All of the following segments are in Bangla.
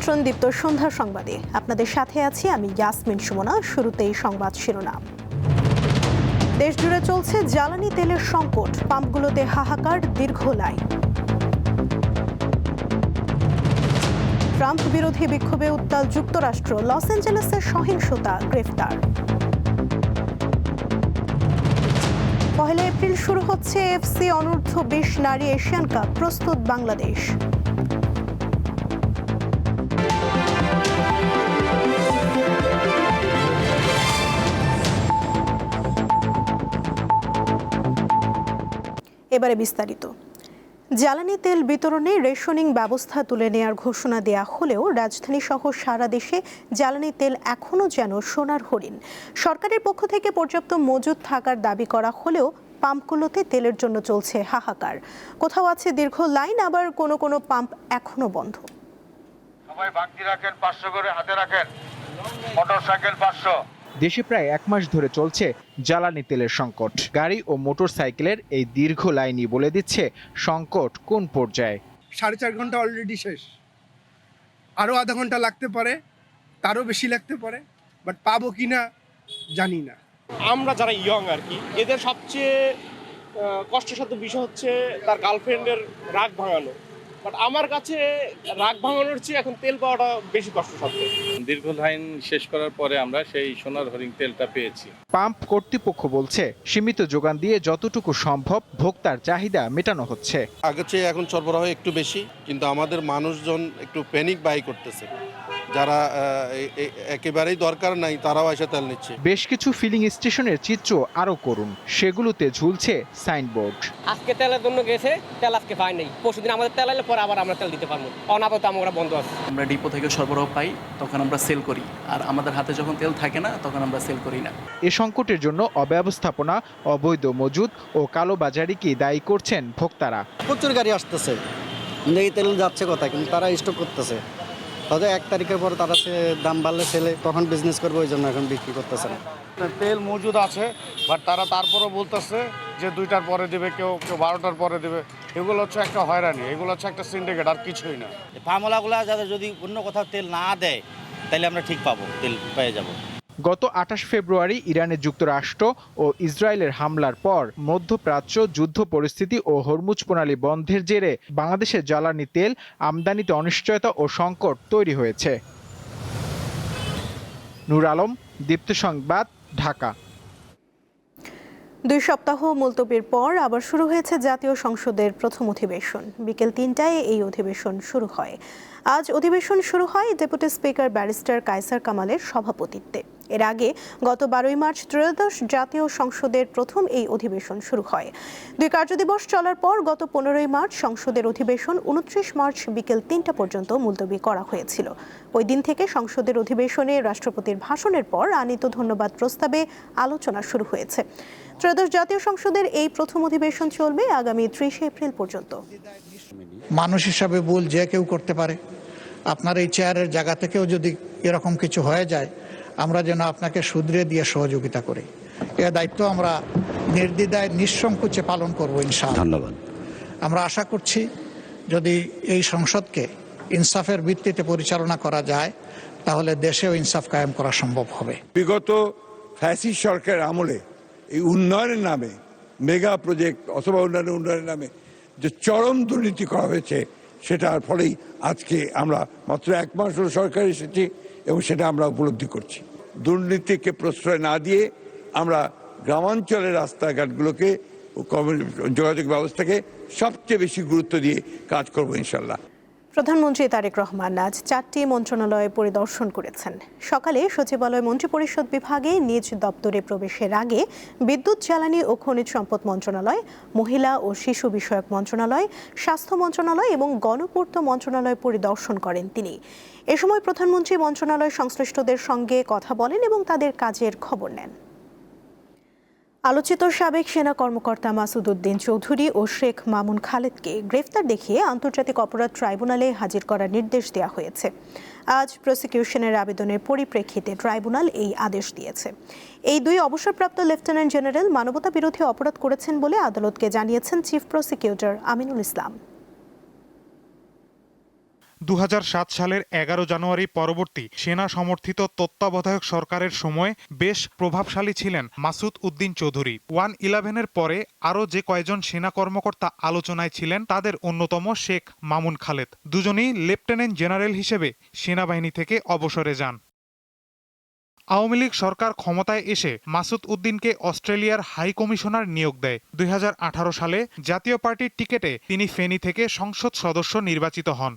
আমন্ত্রণ দীপ্ত সন্ধ্যা সংবাদে আপনাদের সাথে আছি আমি ইয়াসমিন সুমনা। শুরুতেই সংবাদ শিরোনাম। দেশজুড়ে চলছে জ্বালানি তেলের সংকট, পাম্পগুলোতে হাহাকার, দীর্ঘ লাইন। ট্রাম্প বিরোধী বিক্ষোভে উত্তাল যুক্তরাষ্ট্র, লস অ্যাঞ্জেলেসের সহিংসতা, গ্রেফতার। 1 এপ্রিল শুরু হচ্ছে এফসি অনূর্ধ্ব 20 নারী এশিয়ান কাপ, প্রস্তুত বাংলাদেশ। এবারে বিস্তারিত। জ্বালানি তেল বিতরণে রেশনিং ব্যবস্থা তুলে নেওয়ার ঘোষণা দেয়া হলেও রাজধানী সহ সারা দেশে জ্বালানি তেল এখনও যেন সোনার হরিণ। সরকারের পক্ষ থেকে পর্যাপ্ত মজুদ থাকার দাবি করা হলেও পাম্পগুলোতে তেলের জন্য চলছে হাহাকার। কোথাও আছে দীর্ঘ লাইন, আবার কোনো কোনো পাম্প এখনো বন্ধ। সবাই বাকি রাখেন, 500 করে হাতে রাখেন, মোটরসাইকেল 500। দেশে প্রায় 1 মাস ধরে চলছে জ্বালানি তেলের সংকট। গাড়ি ও মোটরসাইকেলের এই দীর্ঘ লাইনই বলে দিচ্ছে সংকট কোন পর্যায়ে। 4.5 ঘন্টা অলরেডি শেষ, আরও আধা ঘন্টা লাগতে পারে, তারও বেশি লাগতে পারে, বাট পাবো কিনা জানি না। আমরা যারা ইয়ং আর কি, এদের সবচেয়ে কষ্টসাধ্য বিষয় হচ্ছে তার গার্লফ্রেন্ডের রাগ ভাঙানো। বাট আমার কাছে রাগ ভাঙানোর চেয়ে এখন তেল পাওয়াটা বেশি কষ্টসাধ্য। দীর্ঘ লাইন শেষ করার পরে আমরা সেই সোনার হরিণ তেলটা পেয়েছি। পাম্প কর্তৃপক্ষ বলছে সীমিত যোগান দিয়ে যতটুকু সম্ভব ভোক্তার চাহিদা মেটানো হচ্ছে। আগের চেয়ে এখন সরবরাহ একটু বেশি, কিন্তু আমাদের মানুষজন একটু প্যানিক বাই করতেছে। যারা একেবারেই দরকার নাই তারাও এসে তেল নিচ্ছে। বেশ কিছু ফিলিং স্টেশনের চিত্র আরো করুন, সেগুলোতে ঝুলছে সাইনবোর্ড। আজকে তেলের জন্য গেছে, তেল আজকে পাই নাই, পরশুদিন আমাদের তেল এলে পরে আবার আমরা তেল দিতে পারবো। অনাপত আমরা বন্ধ আছে। আমরা ডিপো থেকে সরবরাহ পাই, তখন আমরা সেল করি, আর আমাদের হাতে যখন তেল থাকে না তখন আমরা সেল করি না। এ সংকটের জন্য অব্যবস্থাপনা, অবৈধ মজুদ ও কালোবাজারিকে দায়ী করছেন ভোক্তারা। প্রচুর গাড়ি আসতেছে, এই তেল যাচ্ছে কথা, কিন্তু তারা স্টক করতেছে। হয়তো 1 তারিখের পর তারা দাম বাড়লে সেলে তখন বিজনেস করবে, ওই জন্য এখন বিক্রি করতেছে না। তেল মজুদ আছে, বাট তারা তারপরও বলতেছে যে 2টার পরে দেবে, কেউ 12টার পরে দেবে। এগুলো হচ্ছে একটা হয়রানি, এগুলো হচ্ছে একটা সিন্ডিকেট, আর কিছুই না। পামওয়ালাগুলা যাতে যদি অন্য কোথাও তেল না দেয় তাহলে আমরা ঠিক পাবো, তেল পেয়ে যাব। গত 28 ফেব্রুয়ারি ইরানে যুক্তরাষ্ট্র ও ইসরায়েলের হামলার পর মধ্যপ্রাচ্য যুদ্ধ পরিস্থিতি ও হরমুজ প্রণালী বন্ধের জেরে বাংলাদেশের জ্বালানি তেল আমদানিতে অনিশ্চয়তা ও সংকট তৈরি হয়েছে। নূর আলম, দীপ্ত সংবাদ, ঢাকা। 2 সপ্তাহ মুলতবির পর আবার শুরু হয়েছে জাতীয় সংসদের প্রথম অধিবেশন। বিকেল 3টায় এই অধিবেশন শুরু হয়। আজ অধিবেশন শুরু হয় ডেপুটি স্পিকার ব্যারিস্টার কায়সার কামালের সভাপতিত্বে। এর আগে গত 12 মার্চ ত্রয়োদশ জাতীয় সংসদের প্রথম এই অধিবেশন শুরু হয়। 2 কার্যদিবস চলার পর গত 15 মার্চ সংসদের অধিবেশন 29 মার্চ বিকেল 3টা পর্যন্ত মুলতবি করা হয়েছিল। ওই দিন থেকে সংসদের অধিবেশনে রাষ্ট্রপতির ভাষণের পর আনীত ধন্যবাদ প্রস্তাবে আলোচনা শুরু হয়েছে। ত্রয়োদশ জাতীয় সংসদের এই প্রথম অধিবেশন চলবে আগামী 30 এপ্রিল পর্যন্ত। মানুষ হিসাবে ভুল যে কেউ করতে পারে। আপনার এই চেয়ারের জায়গা থেকেও যদি এরকম কিছু হয়ে যায়, আমরা যেন আপনাকে শুধরে দিয়ে সহযোগিতা করি। এ দায়িত্ব আমরা নির্দ্বিধায় নিঃসংকোচে পালন করব ইনশাআল্লাহ। ধন্যবাদ। আমরা আশা করছি যদি এই সংসদকে ইনসাফের ভিত্তিতে পরিচালনা করা যায়, তাহলে দেশেও ইনসাফ কায়েম করা সম্ভব হবে। বিগত ফ্যাসিস্ট সরকারের আমলে এই উন্নয়নের নামে, মেগা প্রজেক্ট অথবা উন্নয়নের নামে যে চরম দুর্নীতি করা হয়েছে, সেটার ফলেই আজকে আমরা মাত্র 1 মাস হল সরকার এসেছি এবং সেটা আমরা উপলব্ধি করছি। দুর্নীতিকে প্রশ্রয় না দিয়ে আমরা গ্রামাঞ্চলের রাস্তাঘাটগুলোকে, যোগাযোগ ব্যবস্থাকে সবচেয়ে বেশি গুরুত্ব দিয়ে কাজ করব ইনশাল্লাহ। প্রধানমন্ত্রী তারেক রহমান আজ 4টি মন্ত্রণালয় পরিদর্শন করেছেন। সকালে সচিবালয় মন্ত্রিপরিষদ বিভাগে নিজ দপ্তরে প্রবেশের আগে বিদ্যুৎ, জ্বালানি ও খনিজ সম্পদ মন্ত্রণালয়, মহিলা ও শিশু বিষয়ক মন্ত্রণালয়, স্বাস্থ্য মন্ত্রণালয় এবং গণপূর্ত মন্ত্রণালয় পরিদর্শন করেন তিনি। এ সময় প্রধানমন্ত্রী মন্ত্রণালয় সংশ্লিষ্টদের সঙ্গে কথা বলেন এবং তাদের কাজের খবর নেন। আলোচিত সাবেক সেনা কর্মকর্তা মাসুদ উদ্দিন চৌধুরী ও শেখ মামুন খালেদকে গ্রেফতার দেখিয়ে আন্তর্জাতিক অপরাধ ট্রাইব্যুনালে হাজির করার নির্দেশ দেওয়া হয়েছে। আজ প্রসিকিউশনের আবেদনের পরিপ্রেক্ষিতে ট্রাইব্যুনাল এই আদেশ দিয়েছে। এই 2 অবসরপ্রাপ্ত লেফটেন্যান্ট জেনারেল মানবতা বিরোধী অপরাধ করেছেন বলে আদালতকে জানিয়েছেন চিফ প্রসিকিউটর আমিনুল ইসলাম। 2007 সালের 11 জানুয়ারি পরবর্তী সেনা সমর্থিত তত্ত্বাবধায়ক সরকারের সময় বেশ প্রভাবশালী ছিলেন মাসুদ উদ্দিন চৌধুরী। 1-11-এর পরে আরও যে কয়েকজন সেনা কর্মকর্তা আলোচনায় ছিলেন তাদের অন্যতম শেখ মামুন খালেদ। দুজনেই লেফটেন্যান্ট জেনারেল হিসেবে সেনাবাহিনী থেকে অবসরে যান। আওয়ামী লীগ সরকার ক্ষমতায় এসে মাসুদ উদ্দিনকে অস্ট্রেলিয়ার হাই কমিশনার নিয়োগ দেয়। 2018 সালে জাতীয় পার্টির টিকেটে তিনি ফেনী থেকে সংসদ সদস্য নির্বাচিত হন।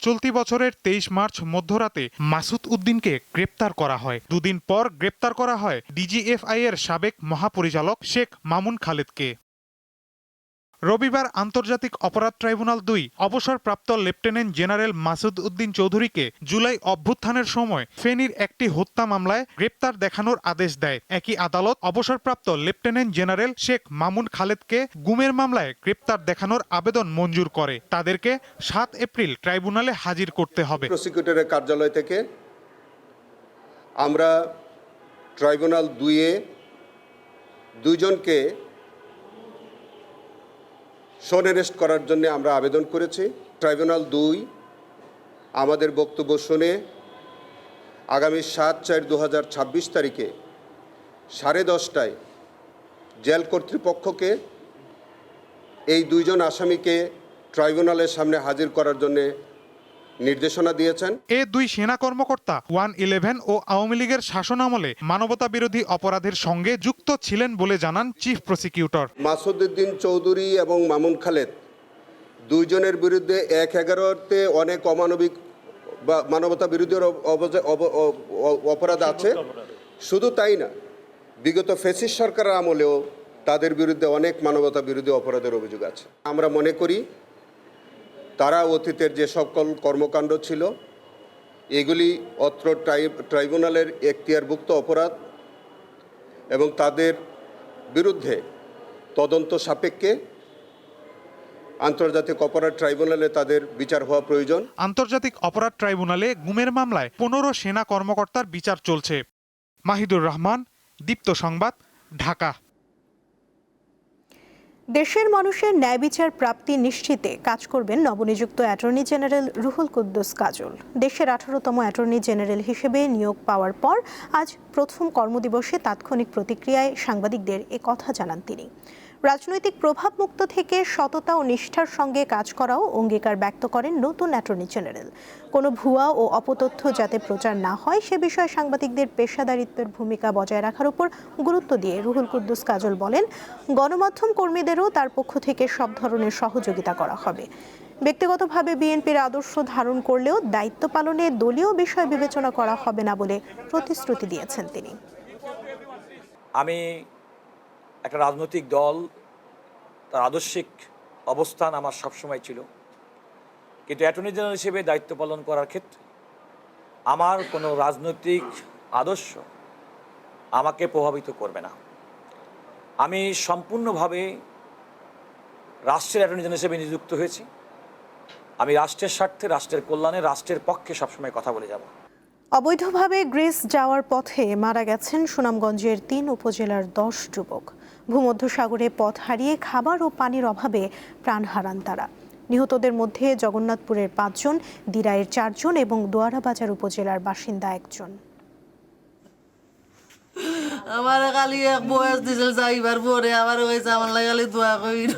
চলতি বছরের 23 মার্চ মধ্যরাতে মাসুদ উদ্দিনকে গ্রেপ্তার করা হয়। দুদিন পর গ্রেপ্তার করা হয় ডিজিএফআই এর সাবেক মহাপরিচালক শেখ মামুন খালেদকে। রবিবার আন্তর্জাতিক অপরাধ ট্রাইব্যুনাল 2 অবসরপ্রাপ্ত লেফটেন্যান্ট জেনারেল মাসুদ উদ্দিন চৌধুরীকে জুলাই অভ্যুত্থানের সময় ফেনীর একটি হত্যা মামলায় গ্রেপ্তার দেখানোর আদেশ দেয়। একই আদালত অবসরপ্রাপ্ত লেফটেন্যান্ট জেনারেল শেখ মামুন খালেদকে গুমের মামলায় গ্রেপ্তার দেখানোর আবেদন মঞ্জুর করে। তাদেরকে 7 এপ্রিল ট্রাইব্যুনালে হাজির করতে হবে। প্রসিকিউটরের কার্যালয় থেকে আমরা ট্রাইব্যুনাল 2-এ দুইজনকে শোন অ্যারেস্ট করার জন্য আমরা আবেদন করেছি। ট্রাইব্যুনাল 2 আমাদের বক্তব্য শুনে আগামী 7/4/2026 তারিখে 10:30টায় জেল কর্তৃপক্ষকে এই দুইজন আসামিকে ট্রাইব্যুনালের সামনে হাজির করার জন্য নির্দেশনা দিয়েছেন। এ দুই সেনা কর্মকর্তা 1-11 ও আওয়ামী লীগের শাসনামলে মানবতা বিরোধী অপরাধের সঙ্গে যুক্ত ছিলেন বলে জানান চিফ প্রসিকিউটর। মাসুদ উদ্দিন চৌধুরী এবং মামুন খালেদ দুইজনের বিরুদ্ধে 1-11-তে অনেক অমানবিক বা মানবতা বিরোধী অপরাধ আছে। শুধু তাই না, বিগত ফ্যাসিস্ট সরকারের আমলেও তাদের বিরুদ্ধে অনেক মানবতা বিরোধী অপরাধের অভিযোগ আছে। আমরা মনে করি তারা অতীতের যে সকল কর্মকাণ্ড ছিল এগুলি অত্র ট্রাইব্যুনালের এখতিয়ারভুক্ত অপরাধ এবং তাদের বিরুদ্ধে তদন্ত সাপেক্ষে আন্তর্জাতিক অপরাধ ট্রাইব্যুনালে তাদের বিচার হওয়া প্রয়োজন। আন্তর্জাতিক অপরাধ ট্রাইব্যুনালে গুমের মামলায় 15 সেনা কর্মকর্তার বিচার চলছে। মাহিদুর রহমান, দীপ্ত সংবাদ, ঢাকা। দেশের মানুষের ন্যায় বিচার প্রাপ্তি নিশ্চিতে কাজ করবেন নবনিযুক্ত অ্যাটর্নি জেনারেল রুহুল কুদ্দুস কাজল। দেশের 18তম অ্যাটর্নি জেনারেল হিসেবে নিয়োগ পাওয়ার পর আজ প্রথম কর্মদিবসে তাৎক্ষণিক প্রতিক্রিয়ায় সাংবাদিকদের এ কথা জানান তিনি। রাজনৈতিক প্রভাবমুক্ত থেকে সততা ও নিষ্ঠার সঙ্গে কাজ করাও অঙ্গীকার ব্যক্ত করেন নতুন অ্যাটর্নি জেনারেল। কোনো ভুয়া ও অপতথ্য যাতে প্রচার না হয় সে বিষয়ে সাংবাদিকদের পেশাদারিত্বের ভূমিকা বজায় রাখার উপর গুরুত্ব দিয়ে রুহুল কুদ্দুস কাজল বলেন, গণমাধ্যম কর্মীদেরও তার পক্ষ থেকে সব ধরনের সহযোগিতা করা হবে। ব্যক্তিগতভাবে বিএনপির আদর্শ ধারণ করলেও দায়িত্ব পালনে দলীয় বিষয় বিবেচনা করা হবে না বলে প্রতিশ্রুতি দিয়েছেন তিনি। আমি একটা রাজনৈতিক দল, তার আদর্শিক অবস্থান আমার সবসময় ছিল, কিন্তু অ্যাটর্নি জেনারেল হিসেবে দায়িত্ব পালন করার ক্ষেত্রে আমার কোনো রাজনৈতিক আদর্শ আমাকে প্রভাবিত করবে না। আমি সম্পূর্ণভাবে রাষ্ট্রের অ্যাটর্নি জেনারেল হিসেবে নিযুক্ত হয়েছি। আমি রাষ্ট্রের স্বার্থে, রাষ্ট্রের কল্যাণে, রাষ্ট্রের পক্ষে সবসময় কথা বলে যাব। অবৈধভাবে গ্রিস যাওয়ার পথে মারা গেছেন সুনামগঞ্জের 3 উপজেলার 10 যুবক। ভূমধ্যসাগরে পথ হারিয়ে খাবার ও পানির অভাবে প্রাণ হারান তারা। নিহতদের মধ্যে জগন্নাথপুরের 5 জন, দিরাইয়ের 4 জন এবং দোয়ারাবাজার উপজেলার বাসিন্দা 1 জন। আমার খালি এক বয়স দিছিল যাইবার পরে আবার হয়েছে আমার লাগালি দোয়া কইর।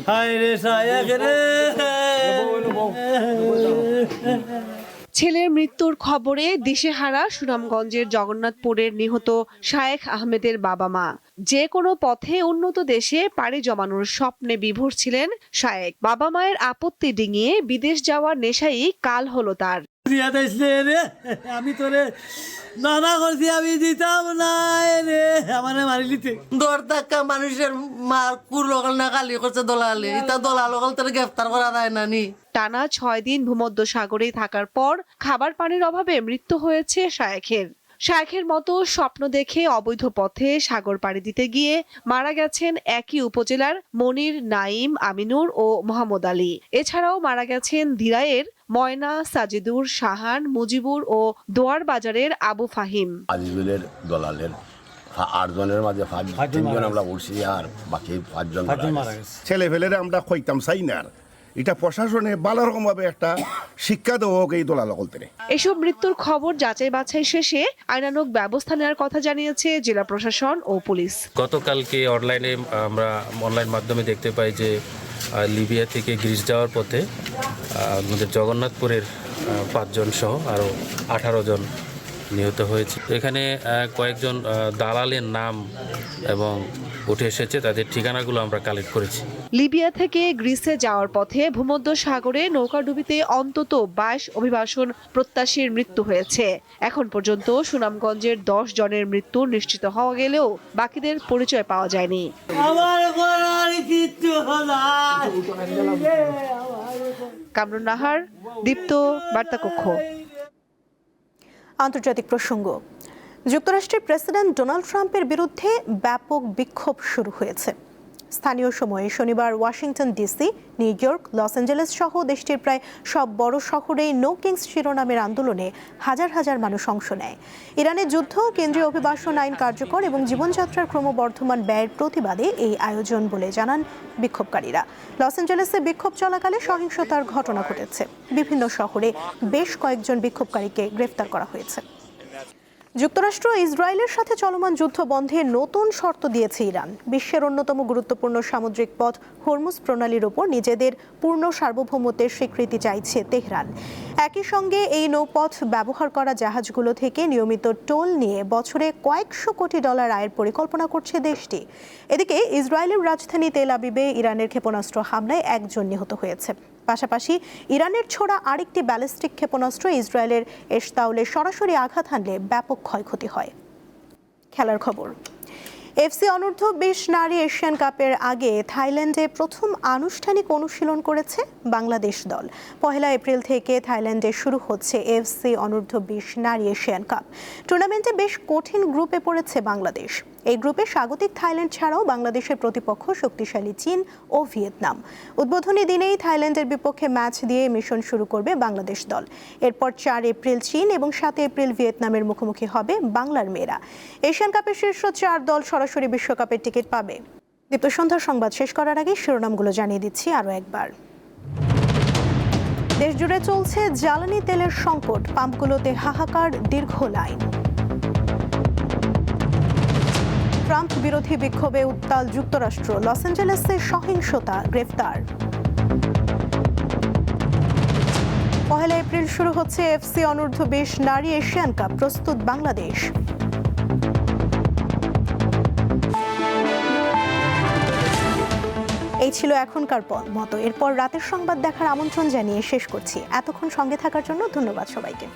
হায় রে সায়াক রে। ছেলের মৃত্যুর খবরে দিশেহারা সুনামগঞ্জের জগন্নাথপুরের নিহত শায়েখ আহমেদের বাবা মা। যে কোনো পথে উন্নত দেশে পাড়ি জমানোর স্বপ্নে বিভোর ছিলেন শায়েখ। বাবা মায়ের আপত্তি ডিঙিয়ে বিদেশ যাওয়ার নেশাই কাল হলো তার। আমি তোরে নানা করছি, আমি দিতাম না রে, আমার মারিলিতে দর ধাক্কা মানুষের মার কুর লগল না কালি করছে দলালে, এটা দলা লগল তোর গ্রেফতার করা যায় না নি। টানা 6 দিন ভূমধ্যসাগরে থাকার পর খাবার পানির অভাবে মৃত্যু হয়েছে শায়েখের। শায়েখের মতো স্বপ্ন দেখে অবৈধ পথে সাগর পাড়ি দিতে গিয়ে মারা গেছেন একই উপজেলার মনির, নাইম, আমিনুর ও মোহাম্মদ আলী। এছাড়াও মারা গেছেন দিরাইয়ের ময়না, সাজিদুর, শাহান, মুজিবুর ও দোয়ার বাজারের আবু ফাহিম। আজিজুলের দলালের 8 জনের মাঝে 5 জন আমরা উঠছি আর বাকি 5 জন মারা গেছে। ছেলে ফেলেরে আমরা কইতাম চাই না, এটা প্রশাসনে ভালো রকমভাবে একটা শিক্ষা দেওয়া হোক এই দলাল হলতে। এসব মৃত্যুর খবর যাচাই বাছাই শেষে আইনানুগ ব্যবস্থা নেওয়ার কথা জানিয়েছে জেলা প্রশাসন ও পুলিশ। গতকালকে আমরা অনলাইন মাধ্যমে দেখতে পাই যে লিবিয়া থেকে গ্রিস যাওয়ার পথে আমাদের জগন্নাথপুরের 5 জন সহ আরও 18 জন নিহত হয়েছে। এখানে কয়েকজন দালালের নাম এবং উঠে এসেছে, তাদের ঠিকানাগুলো আমরা কালেক্ট করেছি। লিবিয়া থেকে গ্রিসে যাওয়ার পথে ভূমধ্য সাগরে নৌকাডুবিতে অন্তত 22 অভিবাসন প্রত্যাশীর মৃত্যু হয়েছে। এখন পর্যন্ত সুনামগঞ্জের 10 জনের মৃত্যু নিশ্চিত হওয়া গেলেও বাকিদের পরিচয় পাওয়া যায়নি। কামরুন নাহার, দীপ্ত, বার্তাকক্ষ। আন্তর্জাতিক প্রসঙ্গ। যুক্তরাষ্ট্রের প্রেসিডেন্ট ডোনাল্ড ট্রাম্পের বিরুদ্ধে ব্যাপক বিক্ষোভ শুরু হয়েছে। স্থানীয় সময়ে শনিবার Washington DC, new York, Los Angeles সহ দেশটির প্রায় সব বড় শহরেই নো কিংস শিরোনামের আন্দোলনে হাজার হাজার মানুষ অংশ নেয়। ইরানের যুদ্ধ, কেন্দ্রীয় অভিবাসন আইন কার্যকর এবং জীবনযাত্রার ক্রমবর্ধমান ব্যয়ের প্রতিবাদে এই আয়োজন বলে জানান বিক্ষোভকারীরা। লস অ্যাঞ্জেলেসে বিক্ষোভ চলাকালে সহিংসতার ঘটনা ঘটেছে। বিভিন্ন শহরে বেশ কয়েকজন বিক্ষোভকারীকে গ্রেফতার করা হয়েছে। যুক্তরাষ্ট্র ইসরায়েলের সাথে চলমান যুদ্ধ বন্ধে নতুন শর্ত দিয়েছে ইরান। বিশ্বের অন্যতম গুরুত্বপূর্ণ সামুদ্রিক পথ হরমুজ প্রণালীর ওপর নিজেদের পূর্ণ সার্বভৌমত্বের স্বীকৃতি চাইছে তেহরান। একই সঙ্গে এই নৌপথ ব্যবহার করা জাহাজগুলো থেকে নিয়মিত টোল নিয়ে বছরে কয়েকশো কোটি ডলার আয়ের পরিকল্পনা করছে দেশটি। এদিকে ইসরায়েলের রাজধানী তেল আবিবে ইরানের ক্ষেপণাস্ত্র হামলায় 1 জন নিহত হয়েছে। পাশাপাশি ইরানের ছোড়া আরেকটি ব্যালিস্টিক ক্ষেপণাস্ত্র ইসরায়েলের এশতাউলে সরাসরি আঘাত হানলে ব্যাপক ক্ষয়ক্ষতি হয়। খেলার খবর। এফসি অনূর্ধ্ব-20 নারী এশিয়ান কাপের আগে থাইল্যান্ডে প্রথম আনুষ্ঠানিক অনুশীলন করেছে বাংলাদেশ দল। 1 এপ্রিল থেকে থাইল্যান্ডে শুরু হচ্ছে এফসি অনূর্ধ্ব-20 নারী এশিয়ান কাপ। টুর্নামেন্টে বেশ কঠিন গ্রুপে পড়েছে বাংলাদেশ। এই গ্রুপে স্বাগতিক থাইল্যান্ড ছাড়াও বাংলাদেশের প্রতিপক্ষ শক্তিশালী চীন ও ভিয়েতনাম। উদ্বোধনী দিনেই থাইল্যান্ডের বিপক্ষে ম্যাচ দিয়ে মিশন শুরু করবে বাংলাদেশ দল। এরপর 4 এপ্রিল চীন এবং 7 এপ্রিল ভিয়েতনামের মুখোমুখি হবে বাংলার মেয়েরা। এশিয়ান কাপের শীর্ষ 4 দল সরাসরি বিশ্বকাপের টিকিট পাবে। দীপ্ত সন্ধ্যার সংবাদ শেষ করার আগে শিরোনামগুলো জানিয়ে দিচ্ছি আরও একবার। দেশজুড়ে চলছে জ্বালানি তেলের সংকট, পাম্পগুলোতে হাহাকার, দীর্ঘ লাইন। ট্রাম্প বিরোধী বিক্ষোভে উত্তাল যুক্তরাষ্ট্র, লস অ্যাঞ্জেলেসে সহিংসতা, গ্রেফতার। 1 এপ্রিল শুরু হচ্ছে এফসি অনূর্ধ্ব-20 নারী এশিয়ান কাপ, প্রস্তুত বাংলাদেশ। এই ছিল এখনকার মতো। এরপর রাতের সংবাদ দেখার আমন্ত্রণ জানিয়ে শেষ করছি। এতক্ষণ সঙ্গে থাকার জন্য ধন্যবাদ সবাইকে।